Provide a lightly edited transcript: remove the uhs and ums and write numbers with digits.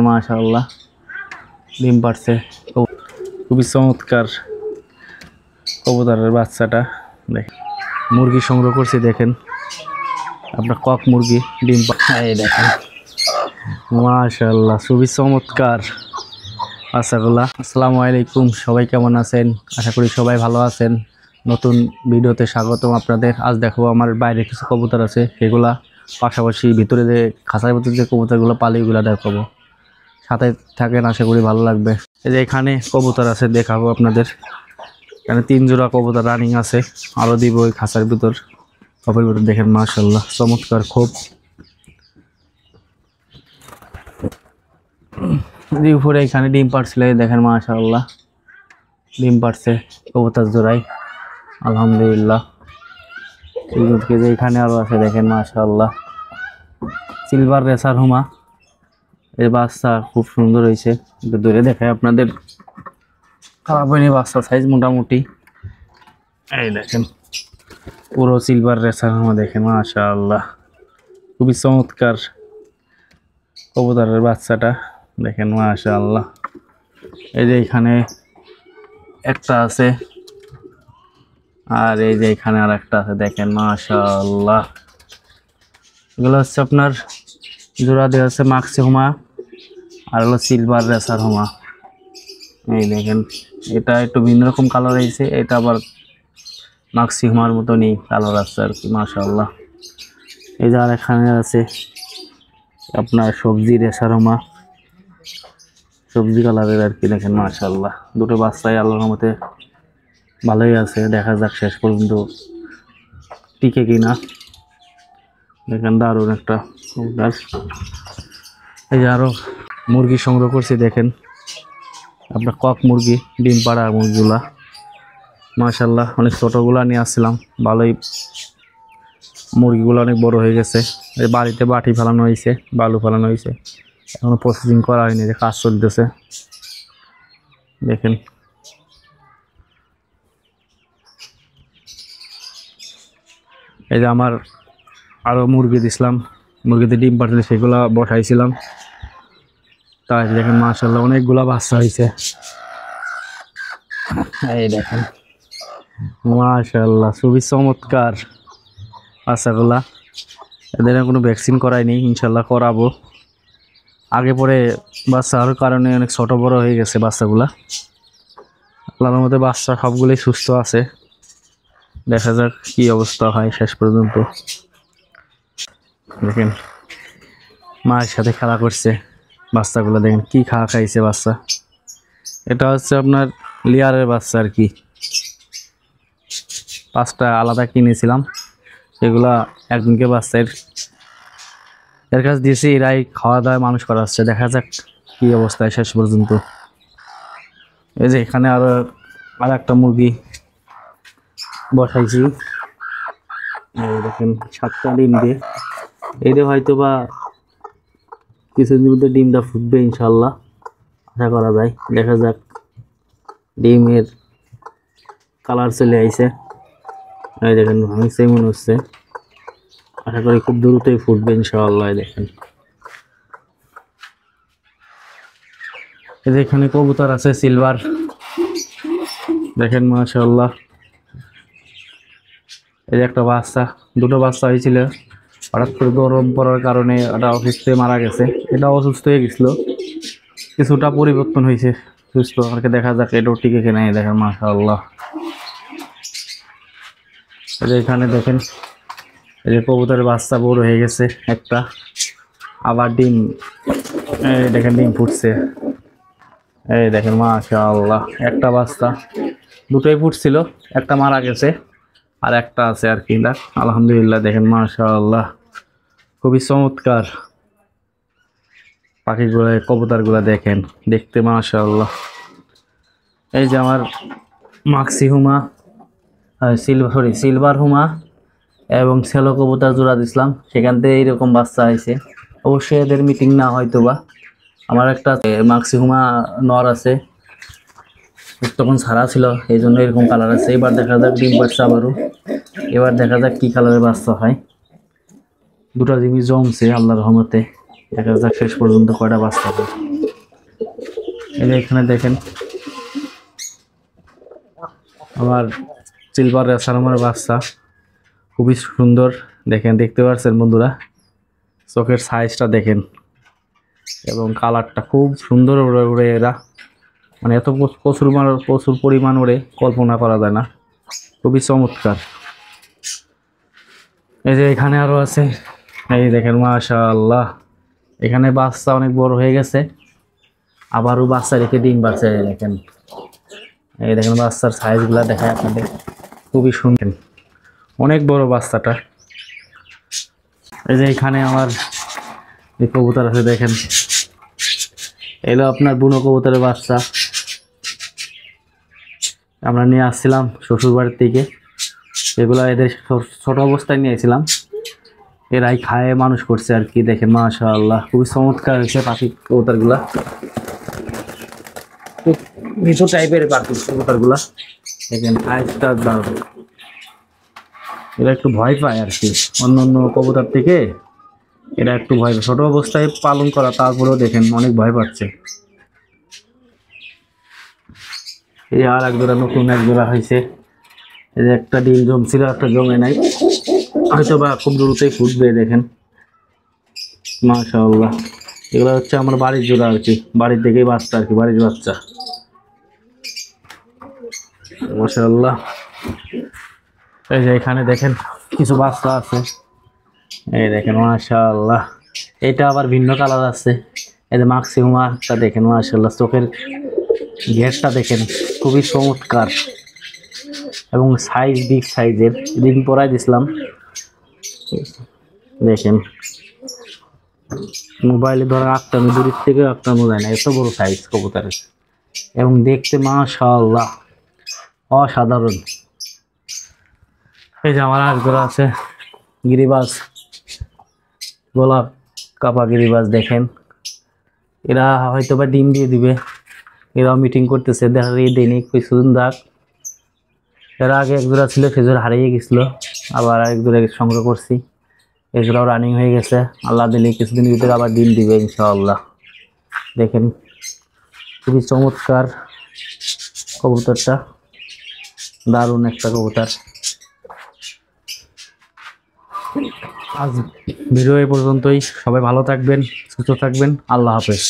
মাশাআল্লাহ ডিম পারছে। খুবই চমৎকার কবুতরের বাচ্চাটা। দেখ মুরগি সংগ্রহ করছি, দেখেন আপনার কক মুরগি ডিম এই দেখেন মাশাআল্লাহ খুবই চমৎকার বাচ্চাগুলা। আসসালামু আলাইকুম, সবাই কেমন আছেন? আশা করি সবাই ভালো আছেন। নতুন ভিডিওতে স্বাগতম আপনাদের। আজ দেখো আমার বাইরে কিছু কবুতর আছে, সেগুলা পাশাপাশি ভিতরে যে খাঁচার ভিতরে যে কবুতরগুলো পালি ওগুলা দেখাবো, সাথে থাকেন, আশা করি ভালো লাগবে। এই যে এখানে কবুতর আছে, দেখাবো আপনাদের। এখানে 3 জোড়া কবুতর রানিং আছে, আরো দিব ওই খাঁচার ভিতর। খপের ভিতর দেখেন মাশাআল্লাহ চমৎকার খোপ। উপরে এখানে ডিম পাড়ছিল, দেখেন মাশাআল্লাহ ডিম পাড়ছে কবুতর জোড়াই, আলহামদুলিল্লাহ। এখানে আরো আছে, দেখেন মাশাআল্লাহ সিলভার রেসার হুমা। এই বাচ্চা খুব সুন্দর হয়েছে, একটু দূরে দেখায় আপনাদের। খারাপ হয়নি, বাচ্চা সাইজ মোটামুটি। এই দেখেন পুরো সিলভার রেসার হুমা, দেখেন মাশাআল্লাহ খুবই চমৎকার কবুতরের বাচ্চাটা, দেখেন মাশাআল্লাহ। এই যে এখানে একটা আছে, আর এই যে এখানে আর একটা আছে, দেখেন মাশাআল্লাহ। এগুলো হচ্ছে আপনার জোড়া দেওয়া আছে মাক্সি হুমা, আর হলো সিলভার রেসার হুমা। এই দেখেন এটা একটু ভিন্ন রকম কালার হয়েছে, এটা আবার মাক্সি হুমার মতনই কালার আছে আর কি, মাশাআল্লাহ। এই যে আর এখানে আছে আপনার সবজি রেসার হুমা, সবজি কালারের আর কি, দেখেন মাশাআল্লাহ। দুটো বাচ্চাই আল্লাহর রহমতে ভালোই আছে, দেখা যাক শেষ পর্যন্ত টিকে কিনা। দেখেন দারুণ একটা গাছ। এই যে আরো মুরগি সংগ্রহ করছি, দেখেন আপনার কক মুরগি, ডিম পাড়া মুরগিগুলা মাশাআল্লাহ। অনেক ছোটগুলা নিয়ে আসছিলাম, ভালোই মুরগিগুলো অনেক বড় হয়ে গেছে। এই বাড়িতে বাটি ফেলানো হয়েছে, বালু ফেলানো হয়েছে, এখনো প্রসেসিং করা হয়নি, যে কাজ চলতেছে। দেখেন এই যে আমার আরো মুরগি দিছিলাম, মুরগিতে ডিম পাড়ছিল, সেগুলা বসাইছিলাম। তাই দেখেন মাশাআল্লাহ অনেকগুলা বাচ্চা হয়েছে। এই দেখেন মাশাআল্লাহ খুবই চমৎকার বাচ্চাগুলা। এদের কোনো ভ্যাকসিন করাইনি, ইনশাল্লাহ করাবো। আগে পরে বাচ্চার কারণে অনেক ছোট বড় হয়ে গেছে বাচ্চাগুলা। আল্লাহর মধ্যে বাচ্চা সবগুলোই সুস্থ আছে, দেখা যাক কি অবস্থা হয় শেষ পর্যন্ত। দেখেন মায়ের সাথে খেলা করছে বাচ্চাগুলো, দেখেন কি খাওয়া খাইছে বাচ্চা। এটা হচ্ছে আপনার লিয়ারের বাচ্চা আর কি, 5টা আলাদা কিনেছিলাম, সেগুলা একদিনকে বাচ্চার এর কাছে দিয়েছি, এরাই খাওয়া দাওয়া মানুষ করাচ্ছে, দেখা যাক কি অবস্থায় শেষ পর্যন্ত। এই যে এখানে আর একটা মুরগি বসাইছি, এই দেখেন 7টা ডিম দিয়ে। এটা হয়তো বা কিছুদিনের মধ্যে ডিমটা ফুটবে ইনশাল্লাহ, আশা করা যায়। দেখা যাক, ডিমের কালার চলে আইছে, এই দেখেন ভাঙছে মনে হচ্ছে, আশা করি খুব দ্রুতই ফুটবে ইনশাআল্লাহ। দেখেন এই যে এখানে কবুতর আছে সিলভার, দেখেন মাশাআল্লাহ। এই যে একটা বাচ্চা, দুটো বাচ্চা হয়েছিল, হঠাৎ করে গরম পড়ার কারণে এটা অসুস্থ হয়ে মারা গেছে। এটা অসুস্থ হয়ে গেছিল, কিছুটা পরিবর্তন হয়েছে, সুস্থ আর কি। দেখা যাক এটাও টিকে কিনা, দেখেন মাশাআল্লাহ। এই যে এখানে দেখেন এই যে কবুতরের বাচ্চা বড় হয়ে গেছে একটা, আবার ডিম, এই দেখেন ডিম ফুটছে, এই দেখেন মাশাআল্লাহ। একটা বাচ্চা, দুটোই ফুটছিল, একটা মারা গেছে আর একটা আছে আর কি, আলহামদুলিল্লাহ। দেখেন মাশাআল্লাহ খুবই চমৎকার পাখিগুলো, কবুতরগুলো দেখেন দেখতে মাশাআল্লাহ। এই যে আমার মাক্সি হুমা, সিলভার হুমা এবং সেলো কবুতর জোড়া দিছিলাম, সেখান থেকে এইরকম বাচ্চা হয়েছে। অবশ্যই এদের মিটিং না হয়তো বা। আমার একটা মাক্সি হুমা নর আছে, তখন ছাড়া ছিল, এই জন্য এরকম কালার আছে। এবার দেখা যাক ডিম পাড়ছে আবারও, এবার দেখা যাক কি কালারের বাচ্চা হয়। দুটা জিনিস জমছে আল্লাহর রহমতে, দেখা যাক শেষ পর্যন্ত কয়টা বাচ্চা হবে। এই যে এখানে দেখেন আমার সিলভার রেসারমার বাচ্চা, খুবই সুন্দর। দেখেন, দেখতে পাচ্ছেন বন্ধুরা, চোখের সাইজটা দেখেন এবং কালারটা খুব সুন্দর ওড়ে এরা, মানে এত প্রচুর পরিমাণ ওড়ে কল্পনা করা যায় না, খুবই চমৎকার। এই যে এখানে আরো আছে, এই দেখেন মাশাআল্লাহ, এখানে বাচ্চা অনেক বড় হয়ে গেছে, আবারও বাচ্চা রেখে ডিম বাচ্চা। দেখেন, এই দেখেন বাচ্চার সাইজগুলো দেখায় আপনাদের, খুবই সুন্দর, অনেক বড় বাচ্চাটা। এই যে এখানে আমার এই কবুতর আছে, দেখেন এলো আপনার বুনো কবুতরের বাচ্চা, আমরা নিয়ে আসছিলাম শ্বশুর বাড়ির থেকে। এগুলো এদের ছোট অবস্থায় নিয়েছিলাম, এরাই খায় মানুষ করছে আর কি। দেখেন মাশাআল্লাহ, খুবই চমৎকার হয়েছে পাখি কবুতরগুলা, খুব মিঠু টাইপের পাখি কবুতরগুলা। দেখেন সাইজটা দারুণ, এরা একটু ভয় পায় আর কি অন্য অন্য কবুতর থেকে, এরা একটু ভয় পায় ছোট অবস্থায় পালন করা, তারপরেও দেখেন অনেক ভয় পাচ্ছে। এই আর এক জোড়া নতুন এক জোড়া হয়েছে, এই যে একটা ডিম জমছিল, একটা জমে নাই, হয়তো বা খুব দ্রুতই ফুটবে। দেখেন মাশাআল্লাহ, এগুলো হচ্ছে আমার বাড়ির জোড়া আর কি, বাড়ির থেকেই বাচ্চা আর কি, বাড়ির বাচ্চা। মাশাআল্লাহ, এই যে এখানে দেখেন কিছু বাচ্চা আছে, এই দেখেন মাশাআল্লাহ, এটা আবার ভিন্ন কালার আছে। এই যে ম্যাক্সিমামটা দেখেন মাশাআল্লাহ, চোখের ঘেরটা দেখেন খুবই চমৎকার এবং সাইজ বিগ সাইজের, রিং পরাই দিছিলাম। দেখেন মোবাইলে ধরা আটটানো, দূরের থেকে আটটানো যায় না, এত বড় সাইজ কবুতরের এবং দেখতে মাশাআল্লাহ অসাধারণ। এই যে আমার আর জোড়া আছে গিরিবাজ, গোলাপ কাপা গিরিবাজ। দেখেন এরা হয়তো বা ডিম দিয়ে দিবে, এরাও মিটিং করতেছে, দেখা যায় দৈনিক কিছুদিন দাগ। এর আগে এক জোড়া ছিল, সে জোড়া হারিয়ে গেছিলো, আবার আরেক জোড়া সংগ্রহ করছি, এই জোড়াও রানিং হয়ে গেছে। আল্লাহ দিলে কিছুদিন ভিতরে আবার ডিম দিবে ইনশাআল্লাহ। দেখেন খুবই চমৎকার কবুতরটা, দারুণ একটা কবুতর। আজ ভিডিও এই পর্যন্তই, সবাই ভালো থাকবেন, সুস্থ থাকবেন, আল্লাহ হাফেজ।